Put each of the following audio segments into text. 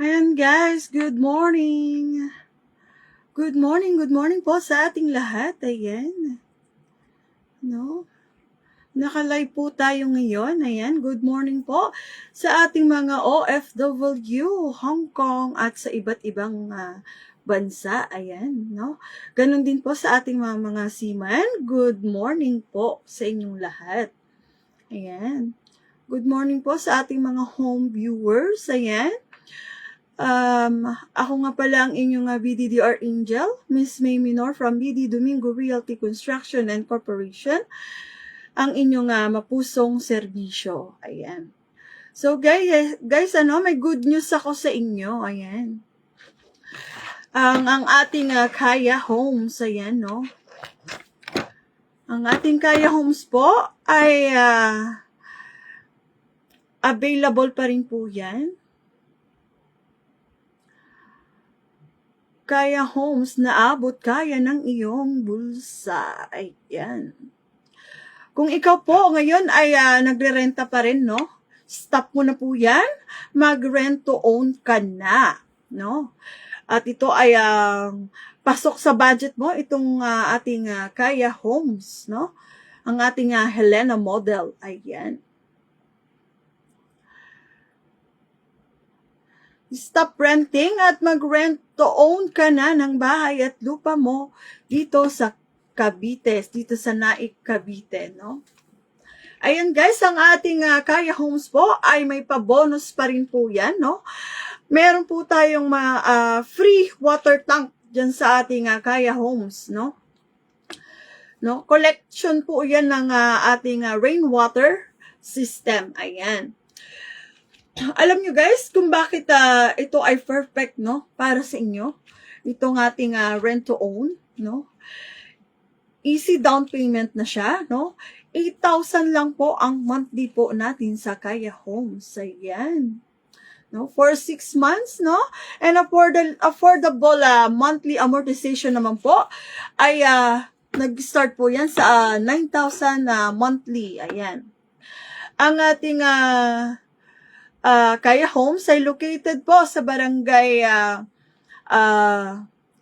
Ayan guys, good morning. Good morning po sa ating lahat. Ayan, no? Naka-live po tayo ngayon. Ayan, good morning po sa ating mga OFW, Hong Kong at sa iba't ibang bansa. Ayan, no? Ganon din po sa ating mga seaman. Good morning po sa inyong lahat. Ayan. Good morning po sa ating mga home viewers. Ayan. Ako nga pala ang inyong BDDR Angel, Miss May Minor from BD Domingo Realty Construction and Corporation, ang inyong mapusong serbisyo. Ayan. So guys, may good news ako sa inyo. Ayan. Ang ating Kaya Homes, ayan, no? Ang ating Kaya Homes po ay available pa rin po yan. Kaya Homes na abot kaya ng iyong bulsa. Ayan. Kung ikaw po ngayon ay nagre-renta pa rin, no? Stop mo na po yan. Mag-rent to own ka na, no? At ito ay pasok sa budget mo, itong ating Kaya Homes, no? Ang ating Helena model. Ayan. Stop renting at mag-rent to own ka na ng bahay at lupa mo dito sa Cavite, dito sa Naik, Cavite, no? Ayan guys, ang ating Kaya Homes po ay may pa-bonus pa rin po yan, no? Meron po tayong free water tank dyan sa ating Kaya Homes, no? No? Collection po yan ng ating rainwater system. Ayan. Alam nyo guys kung bakit ito ay perfect, no? Para sa inyo. Itong ating rent to own, no? Easy down payment na siya, no? 8,000 lang po ang monthly po natin sa Kaya Homes. Ayan. No? For 6 months, no? And affordable monthly amortization naman po ay nag-start po yan sa 9,000 monthly. Ayan. Ang ating Kaya Homes ay located po sa barangay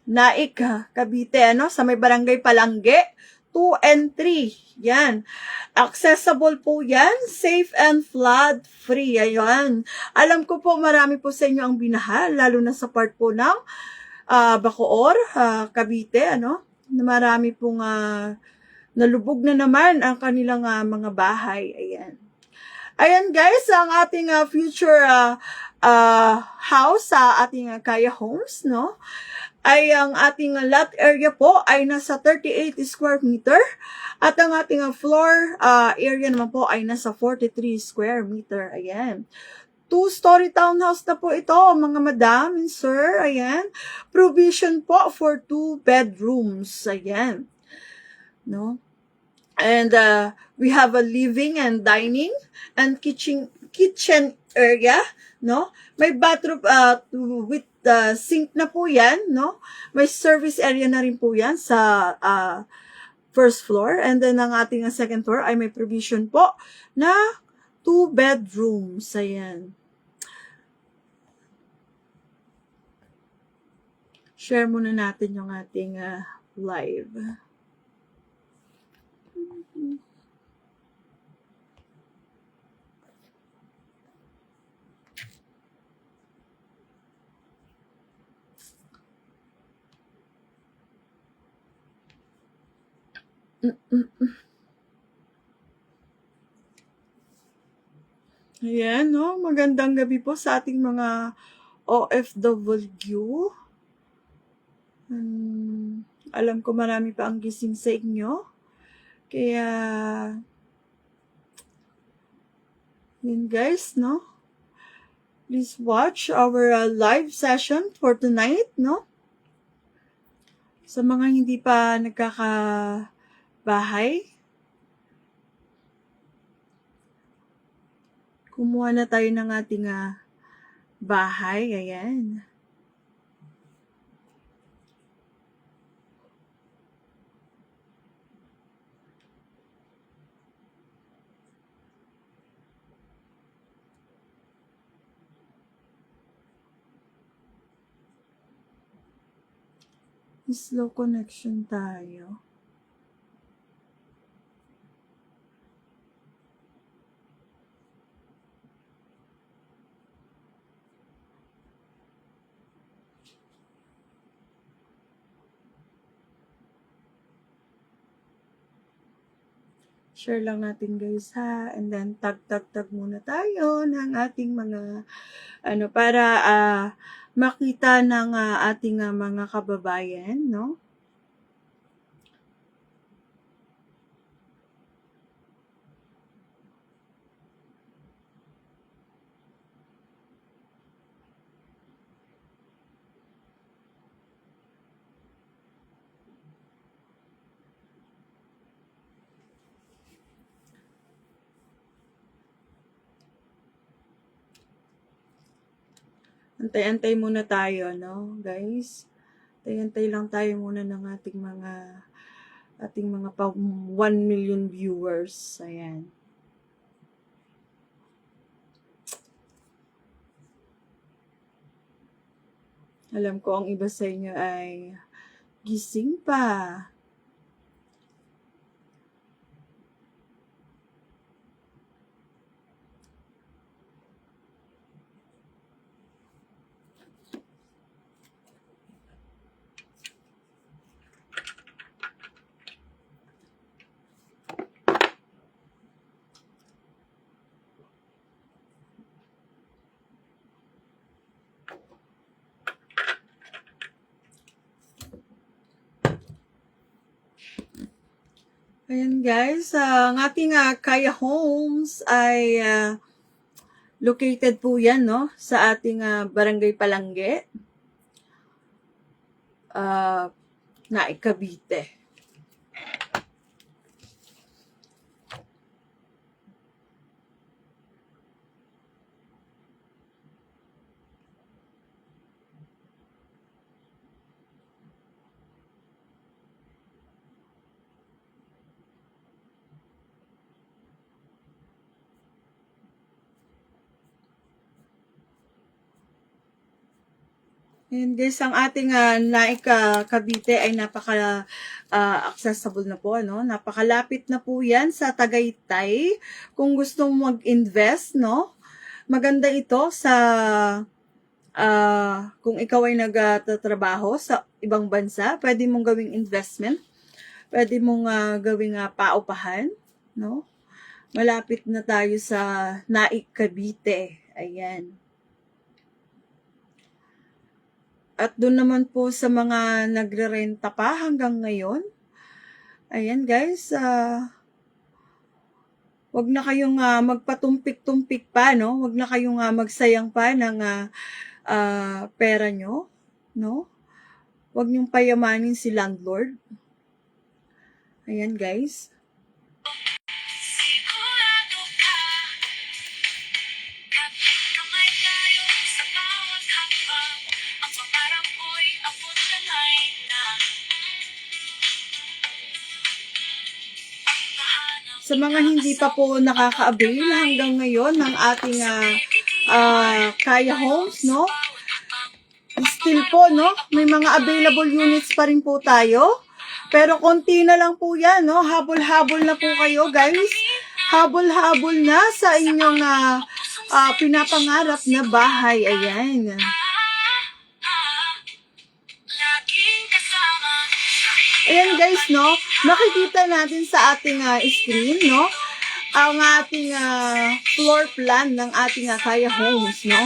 Naik, Cavite, ano? Sa may barangay Palangge, 2 and 3. Yan. Accessible po yan. Safe and flood free. Ayan. Alam ko po marami po sa inyo ang binaha, lalo na sa part po ng Bacoor, Cavite, ano? Marami pong nalubog na naman ang kanilang mga bahay. Ayan. Ayan guys, ang ating future house sa ating Kaya Homes, no? Ay ang ating lot area po ay nasa 38 square meter at ang ating floor area naman po ay nasa 43 square meter. Ayan. 2-story townhouse na po ito, mga madam and sir. Ayan. Provision po for 2 bedrooms. Ayan. No? And we have a living and dining and kitchen area, no? May bathroom with sink na po yan, no? May service area na rin po yan sa first floor. And then ang ating second floor ay may provision po na 2 bedrooms. Ayan. Share muna natin yung ating live. Ayan, no? Magandang gabi po sa ating mga OFW. Alam ko marami pa ang gising sa inyo. Kaya, yun guys, no? Please watch our live session for tonight, no? Sa mga hindi pa nagkakabahay, kumuha na tayo ng ating bahay. Ayan. Slow connection tayo. Share lang natin guys ha. And then tag muna tayo ng ating mga para makita ng ating mga kababayan, no? Antay-antay muna tayo, no, guys? Antay-antay lang tayo muna ng ating mga pa 1 million viewers. Ayan. Alam ko ang iba sa inyo ay gising pa. Ayan guys, ang ating Kaya Homes ay located po yan, no, sa ating Barangay Palangge, Naik, Cavite. And guys, ang ating Naik, Cavite ay accessible na po, no? Napakalapit na po 'yan sa Tagaytay. Kung gusto mong mag-invest, no? Maganda ito sa kung ikaw ay nagtatrabaho sa ibang bansa, pwede mong gawing investment. Pwede mong gawing paupahan, no? Malapit na tayo sa Naik, Cavite. Ayan. At doon naman po sa mga nagre-renta pa hanggang ngayon. Ayan guys, wag na kayong magpatumpik-tumpik pa, no? Wag na kayong magsayang pa ng pera nyo, no? Wag niyong payamanin si landlord. Ayan guys. Sa mga hindi pa po nakaka-avail hanggang ngayon ng ating Kaya Homes, no? Still po, no? May mga available units pa rin po tayo. Pero konti na lang po yan, no? Habol-habol na po kayo, guys. Habol-habol na sa inyong pinapangarap na bahay. Ayan. Ayan guys, no? Makikita natin sa ating screen, no? Ang ating floor plan ng ating Kaya Homes, no?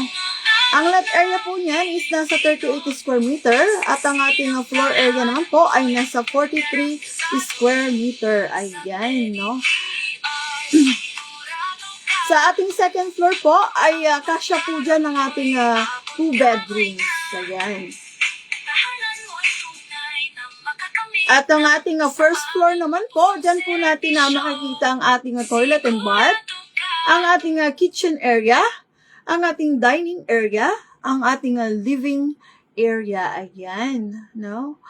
Ang lot area po niyan is nasa 38 square meter at ang ating floor area naman po ay nasa 43 square meter. Ayan, no? Sa ating second floor po ay kasya po dyan ng ating 2 bedrooms. Ayan. At ang ating first floor naman po, dyan po natin makikita ang ating toilet and bath, ang ating kitchen area, ang ating dining area, ang ating living area. Ayan, no?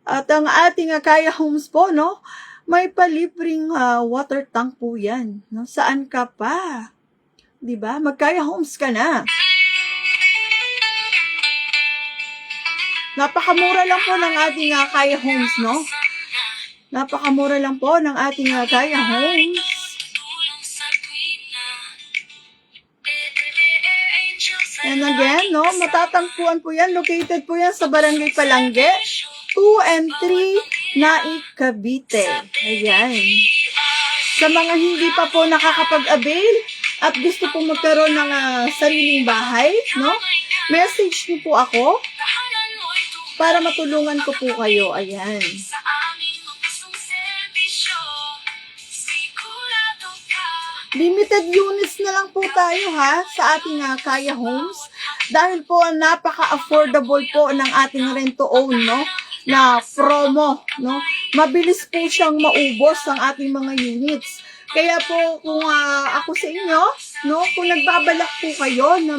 At ang ating Kaya Homes po, no? May palibreng water tank po yan, no? Saan ka pa? 'Di ba? Mag-Kaya Homes ka na. Napakamura lang po ng ating Kaya Homes, no? Napakamura lang po ng ating Kaya Homes. And again, no, matatagpuan po yan. Located po yan sa Barangay Palangge, 2 and 3, Naik, Cavite. Ayan. Sa mga hindi pa po nakakapag-avail at gusto po magkaroon ng sariling bahay, no, message niyo po ako para matulungan ko po kayo. Ayan. Limited units na lang po tayo ha sa ating Kaya Homes dahil po napaka-affordable po ng ating rent to own, no, na promo, no. Mabilis po siyang maubos ang ating mga units. Kaya po kung ako sa inyo, no, kung nagbabalak po kayo na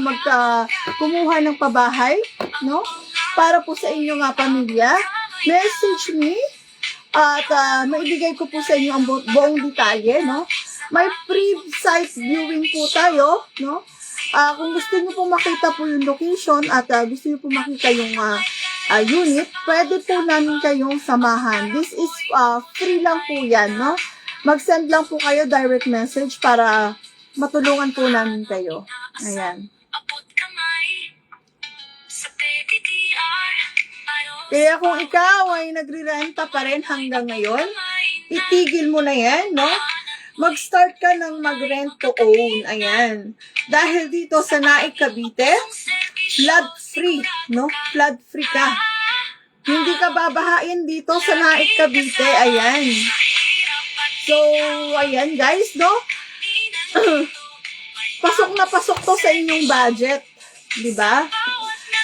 kumuha ng pabahay, no, para po sa inyong pamilya, message me at maibigay ko po sa inyo ang buong detalye, no. May free site viewing po tayo, no? Kung gusto niyo po makita po yung location at gusto niyo po makita yung unit, pwede po namin kayong samahan. This is free lang po yan, no? Mag-send lang po kayo direct message para matulungan po namin kayo. Ayan. Kaya kung ikaw ay nagre-renta pa rin hanggang ngayon, itigil mo na yan, no? Mag-start ka ng mag-rent to own. Ayan. Dahil dito sa Naik, Cavite, flood free, no? Flood free ka. Hindi ka babahain dito sa Naik, Cavite. Ayan. So, ayan guys, no? Pasok na pasok to sa inyong budget. Diba?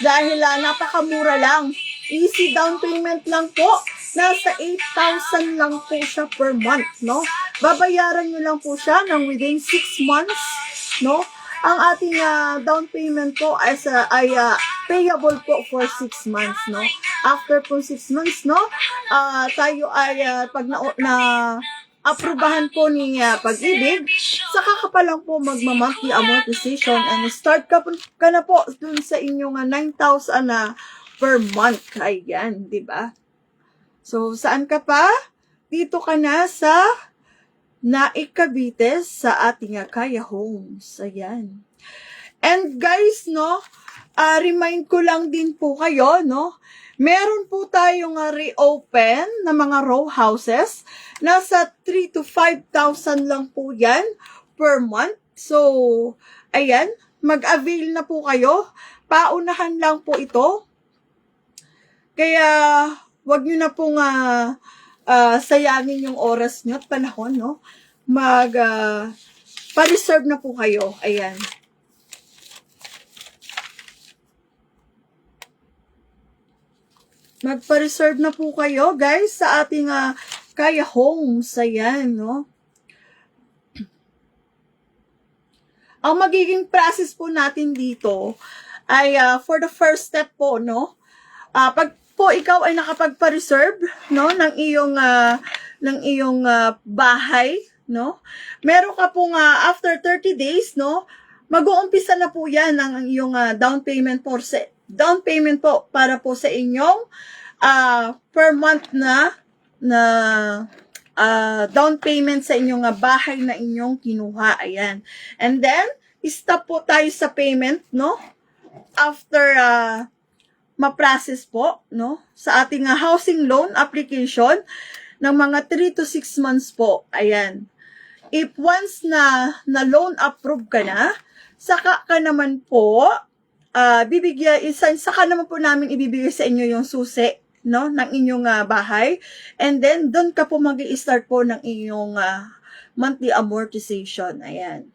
Dahil napakamura lang. Easy down payment lang po. Nasa 8,000 lang po siya per month, no? Babayaran nyo lang po siya ng within 6 months, no? Ang ating down payment po ay payable po for 6 months, no? After po 6 months, no? Tayo ay pag aprubahan po ni Pag-ibig, saka ka pa lang po magma-monthly amortization and start ka na po dun sa inyong 9,000 per month. Ayan, di ba? So, saan ka pa? Dito ka na sa Naik, Cavite sa ating Kaya Homes. Ayan. And guys, no, remind ko lang din po kayo, no, meron po tayong reopen na mga row houses. Nasa 3 to 5,000 lang po yan per month. So, ayan, mag-avail na po kayo. Paunahan lang po ito. Kaya, wag nyo na pong sayangin yung oras nyo at panahon, no? Pa-reserve na po kayo. Ayan. Magpa-reserve na po kayo, guys, sa ating Kaya Homes. Ayan, no? Ang magiging process po natin dito ay for the first step po, no? Pag po ikaw ay nakapagpa-reserve, no, ng iyong bahay, no, meron ka pong after 30 days, no, mag-uumpisa na po yan ng iyong down payment po para po sa inyong per month na down payment sa inyong bahay na inyong kinuha. Ayan. And then, stop po tayo sa payment, no, after ma-process po, no, sa ating housing loan application ng mga 3 to 6 months po. Ayan. If once na loan approve ka na, saka ka naman po, saka naman po namin ibibigay sa inyo yung susi, no, ng inyong bahay. And then, doon ka po mag-i-start po ng inyong monthly amortization. Ayan.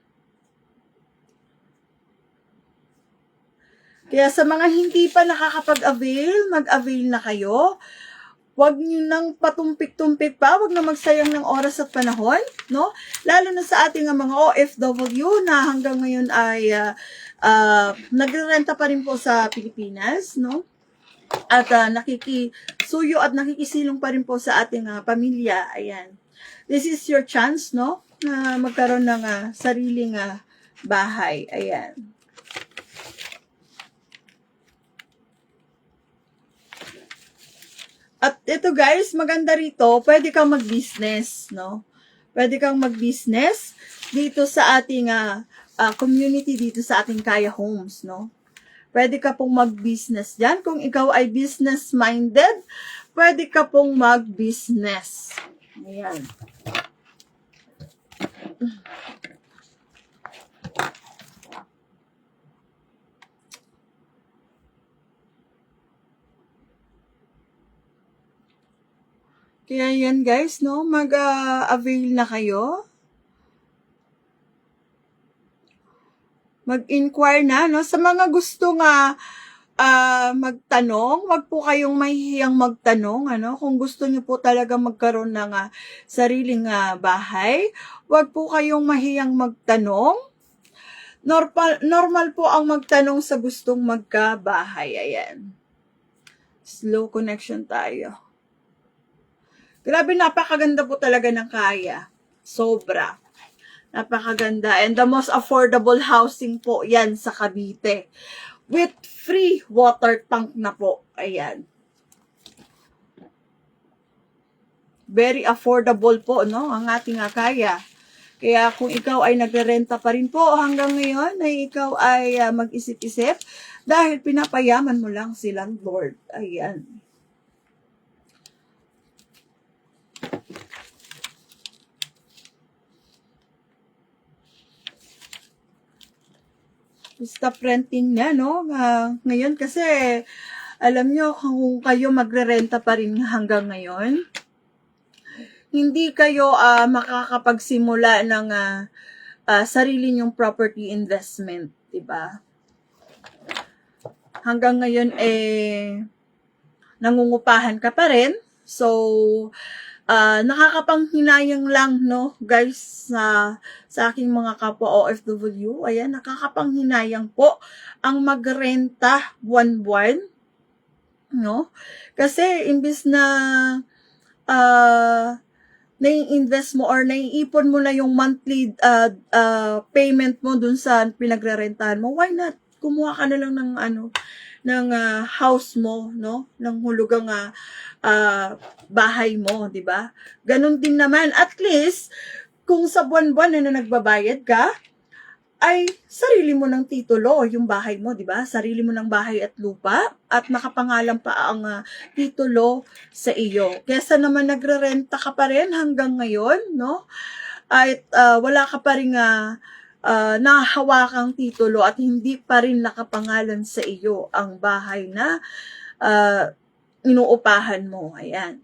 Kaya sa mga hindi pa nakakapag-avail, mag-avail na kayo. Huwag nyo nang patumpik-tumpik pa, huwag na magsayang ng oras at panahon, no? Lalo na sa ating mga OFW na hanggang ngayon ay nagrerenta pa rin po sa Pilipinas, no? At nakikisuyo at nakikisilong pa rin po sa ating pamilya. Ayan. This is your chance, no? Na magkaroon ng sariling bahay. Ayan. ito guys, maganda rito, pwede kang mag-business, no? Pwede kang mag-business dito sa ating community, dito sa ating Kaya Homes, no? Pwede ka pong mag-business dyan. Kung ikaw ay business-minded, pwede ka pong mag-business. Ayan. Kaya yan guys, no? Mag-avail na kayo. Mag-inquire na, no? Sa mga gusto nga magtanong, wag po kayong mahihiyang magtanong, ano? Kung gusto niyo po talaga magkaroon ng sariling bahay, wag po kayong mahiyang magtanong. Normal po ang magtanong sa gustong magkabahay. Ayan. Slow connection tayo. Grabe, napakaganda po talaga ng Kaya. Sobra. Napakaganda. And the most affordable housing po yan sa Cavite. With free water tank na po. Ayan. Very affordable po, no? Ang ating Kaya. Kaya kung ikaw ay nagrerenta pa rin po hanggang ngayon, ay ikaw ay mag-isip-isip dahil pinapayaman mo lang si landlord. Ayan. Stop renting na, no? Ngayon kasi, alam nyo, kung kayo magre-renta pa rin hanggang ngayon, hindi kayo makakapagsimula ng sarili nyong property investment, diba? Hanggang ngayon, nangungupahan ka pa rin. So, nakakapanghinayang lang, no, guys, sa aking mga kapwa OFW. Ayan, nakakapanghinayang po ang magrenta buwan-buwan, no? Kasi imbis na nai-invest mo or naiipon mo na yung monthly payment mo dun sa pinagrerentahan mo, why not? Kumuha ka na lang ng house mo, no? Ng hulugang bahay mo, di ba? Ganon din naman, at least, kung sa buwan-buwan na nagbabayad ka, ay sarili mo ng titulo, yung bahay mo, di ba? Sarili mo ng bahay at lupa, at nakapangalan pa ang titulo sa iyo. Kesa naman nagrerenta ka pa rin hanggang ngayon, no? At wala ka pa rin nahahawakang titulo at hindi pa rin nakapangalan sa iyo ang bahay na inuupahan mo. Ayan.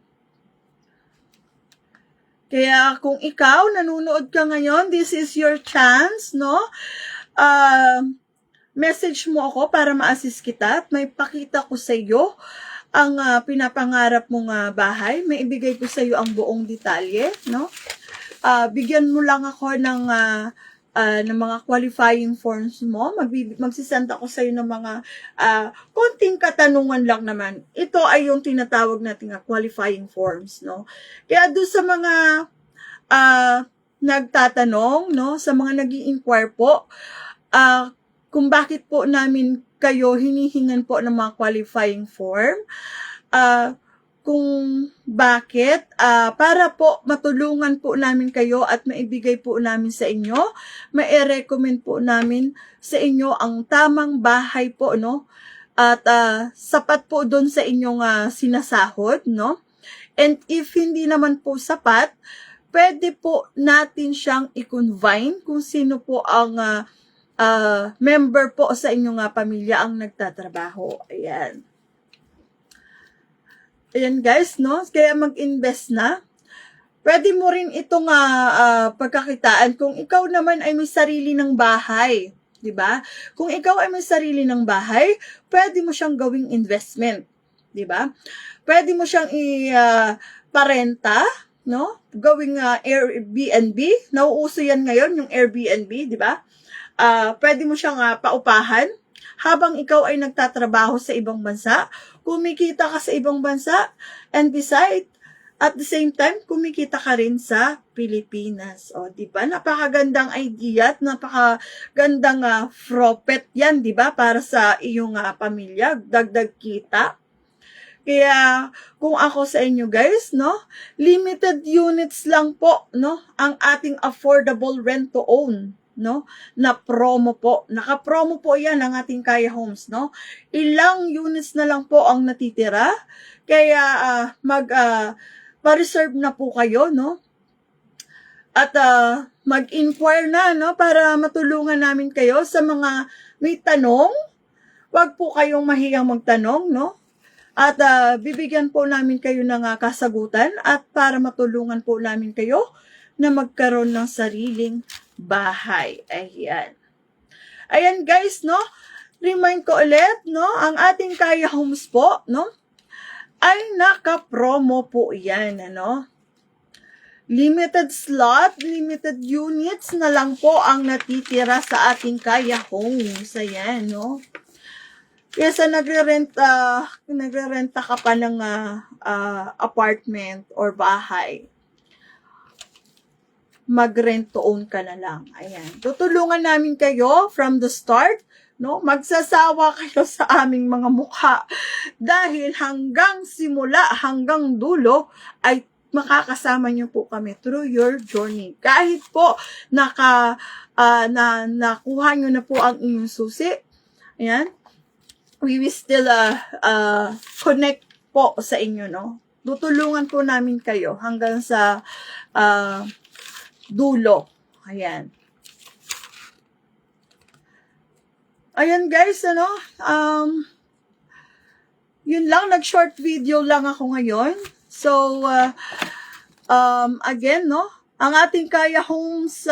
Kaya kung ikaw, nanunood ka ngayon, this is your chance, no? Message mo ako para ma-assist kita at may pakita ko sa iyo ang pinapangarap mong bahay. May ibigay ko sa iyo ang buong detalye, no? Bigyan mo lang ako ng mga qualifying forms mo. Magsisend ako sa iyo ng mga konting katanungan lang naman. Ito ay yung tinatawag nating qualifying forms, no? Kaya doon sa mga nagtatanong, no, sa mga nag-i-inquire po, kung bakit po namin kayo hinihingan po ng mga qualifying form, kung bakit, para po matulungan po namin kayo at maibigay po namin sa inyo, mai-recommend po namin sa inyo ang tamang bahay po, no? At sapat po doon sa inyong sinasahod, no? And if hindi naman po sapat, pwede po natin siyang i-confine kung sino po ang member po sa inyong pamilya ang nagtatrabaho. Ayan. Ayan guys, no? Kaya mag-invest na. Pwede mo rin itong pagkakitaan kung ikaw naman ay may sarili ng bahay. Diba? Kung ikaw ay may sarili ng bahay, pwede mo siyang gawing investment. Diba? Pwede mo siyang parenta, no? Gawing Airbnb. Nauuso yan ngayon, yung Airbnb, diba? Pwede mo siyang paupahan habang ikaw ay nagtatrabaho sa ibang bansa, kumikita ka sa ibang bansa, and beside, at the same time, kumikita ka rin sa Pilipinas. O, diba? Napakagandang idea at napakagandang profit yan, diba? Para sa iyong pamilya, dagdag kita. Kaya kung ako sa inyo guys, no, limited units lang po, no, ang ating affordable rent to own, no, na promo po. Naka-promo po 'yan ang ating Kaya Homes, no. Ilang units na lang po ang natitira. Kaya pa-reserve na po kayo, no. At mag-inquire na, no, para matulungan namin kayo sa mga may tanong. Huwag po kayong mahiyang magtanong, no. At bibigyan po namin kayo ng kasagutan at para matulungan po namin kayo na magkaroon ng sariling bahay. Ayan. Ayan guys, no? Remind ko ulit, no? Ang ating Kaya Homes po, no? Ay naka-promo po yan, ano? Limited slot, limited units na lang po ang natitira sa ating Kaya Homes. Ayan, no? Kesa nagrerenta ka pa ng apartment or bahay, mag-rent to own ka na lang. Ayan. Tutulungan namin kayo from the start, no? Magsasawa kayo sa aming mga mukha dahil hanggang simula, hanggang dulo ay makakasama niyo po kami through your journey. Kahit po nakuha niyo na po ang inyong susi, ayan, we will still connect po sa inyo, no? Tutulungan po namin kayo hanggang sa dulo. Ayan. Ayan guys, ano? Yun lang, nag-short video lang ako ngayon. So, again, no? Ang ating Kaya Homes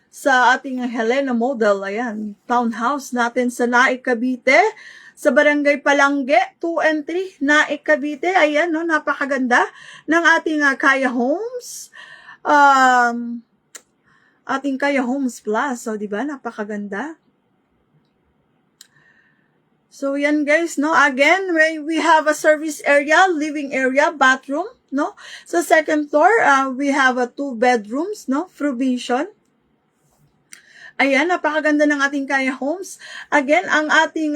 sa ating Helena Model, ayan, townhouse natin sa Naik, Cavite, sa Barangay Palangge, 2 and 3, Naik, Cavite. Ayan, no, napakaganda ng ating Kaya Homes. Ating Kaya Homes Plus. So, di ba, napakaganda. So, yan guys, no. Again, we have a service area, living area, bathroom, no. Sa second floor, we have 2 bedrooms, no, provision. Ayan, napakaganda ng ating Kaya Homes. Again, ang ating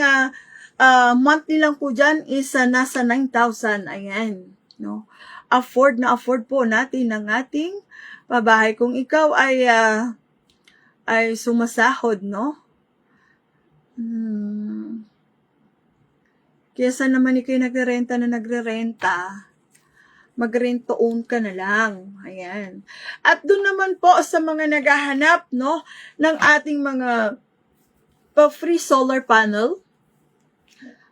monthly lang po dyan is nasa 9,000. Ayan, no. Afford po natin ang ating pabahay. Kung ikaw ay sumasahod, no. Kesa naman kayo nagre-renta, mag-rent to own ka na lang. Ayan. At doon naman po sa mga naghahanap, no, ng ating mga free solar panel,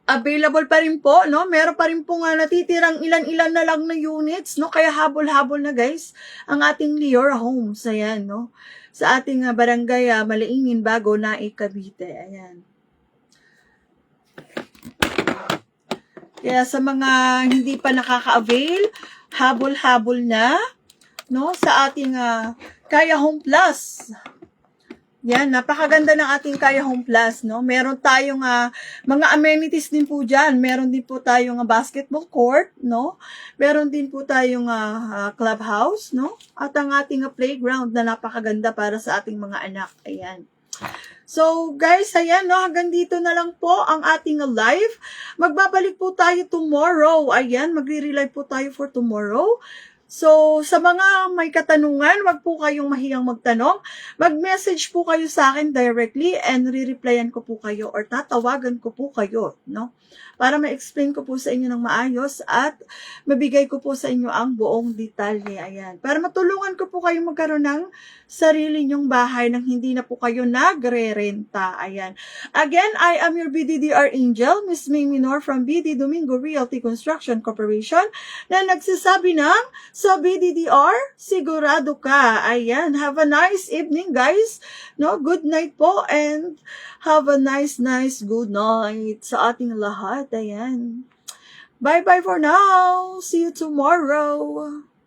available pa rin po, no? Meron pa rin po natitirang ilan-ilan na lang na units, no? Kaya habol-habol na guys ang ating Liora Homes. Ayan, no? Sa ating barangay Malaingin, Bago, Naik, Cavite. Ayan. Kaya sa mga hindi pa nakaka-avail, habol-habol na, no, sa ating Kaya Home Plus. Yan, napakaganda ng ating Kaya Home Plus, no. Meron tayong mga amenities din po diyan. Meron din po tayong basketball court, no. Meron din po tayong clubhouse, no. At ang ating playground na napakaganda para sa ating mga anak. Ayan. So, guys, ayan, no, hanggang dito na lang po ang ating live. Magbabalik po tayo tomorrow. Ayan, magre-relive po tayo for tomorrow. So, sa mga may katanungan, wag po kayong mahiyang magtanong. Mag-message po kayo sa akin directly and re-replyan ko po kayo or tatawagan ko po kayo, no? Para ma-explain ko po sa inyo ng maayos at mabigay ko po sa inyo ang buong detalye. Ayan. Para matulungan ko po kayo magkaroon ng sarili nyong bahay nang hindi na po kayo nagre-renta. Ayan. Again, I am your BDDR Angel, Miss May Minor from BD Domingo Realty Construction Corporation na nagsasabi ng sa BDDR, sigurado ka. Ayan. Have a nice evening, guys. No, good night po and have a nice good night sa ating lahat. Ayan. Bye-bye for now. See you tomorrow.